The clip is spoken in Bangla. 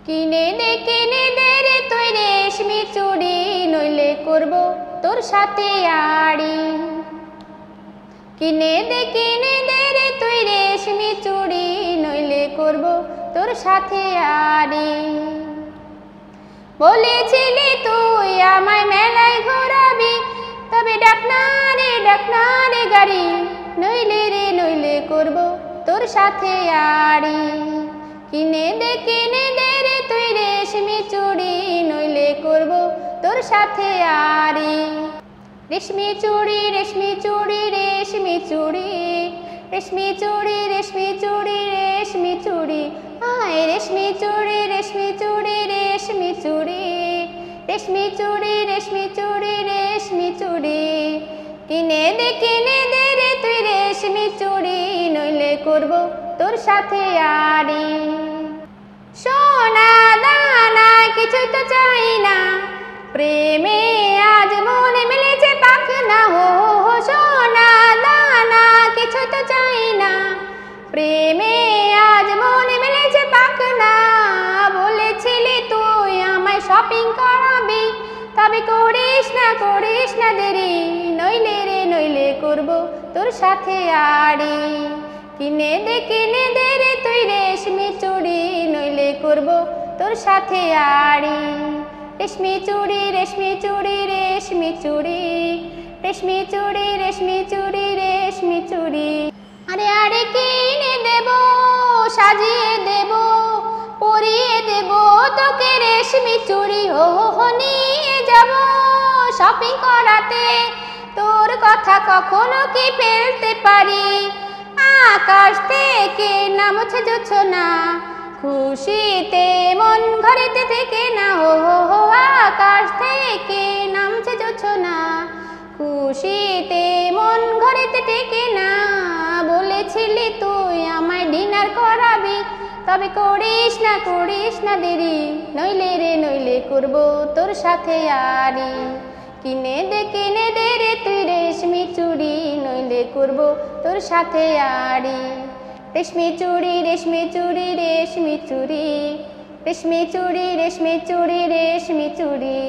কিনে দে রে তুই রেশমি চুড়ি, নইলে করব তোর সাথে আড়ি। কিনে দে রে তুই রেশমি চুড়ি, নইলে করব তোর সাথে আড়ি। বলেছিলি তুই আমায় মেলায় ঘোরাবি, তবে ডাক না রে গাড়ি, নইলে করব তোর সাথে আড়ি। কিনে দে রে তুই রেশমি চুড়ি, নইলে করব তোর সাথে আড়ি। রেশমি চুড়ি রেশমি চুড়ি রেশমি চুড়ি, রেশমি চুড়ি রেশমি চুড়ি রেশমি চুড়ি, আয় রেশমি চুড়ি রেশমি চুড়ি রেশমি চুড়ি, রেশমি চুড়ি রেশমি চুড়ি রেশমি চুড়ি। কিনে দে রে তুই রেশমি চুড়ি, নইলে করব তোর সাথে আড়ি। সোনা দানা কিছুই তো চাই না, প্রেমে আজ মনে মিলেছে পাখনা। হো সোনা দানা কিছুই তো চাই না, প্রেমে আজ মনে মিলেছে পাখনা। বলেছিলি তুই আমায় শপিং করাবি, তবে করিস না দেরি, নইলে করব তোর সাথে আড়ি। কিনে দে রে তুই রেশমি চুড়ি, নইলে করব তোর সাথে আড়ি। রেশমি চুড়ি রেশমি চুড়ি রেশমি চুড়ি, রেশমি চুড়ি রেশমি চুড়ি রেশমি চুড়ি। আরে কিনে দেব, সাজিয়ে দেব, পরিয়ে দেব তোকে রেশমি চুড়ি। হো নিয়ে যাব শপিং করাতে, তোর কথা কখনো কি ফেলতে পারি? আকাশ থেকে নামছে জোছনা, খুশিতে মন ঘরেতে থেকে না। হো আকাশ থেকে নামছে জোছনা, খুশিতে মন ঘরেতে থেকে না। বলেছিলি তুই আমায় ডিনার করাবি, তবে করিস না দেরি, নইলে করব তোর সাথে আড়ি। কিনে দে রে তুই রেশমি চুড়ি, নইলে করব তোর সাথে আড়ি। রেশমি চুড়ি রেশমি চুড়ি রেশমি চুড়ি, রেশমি চুড়ি রেশমি চুড়ি রেশমি চুড়ি।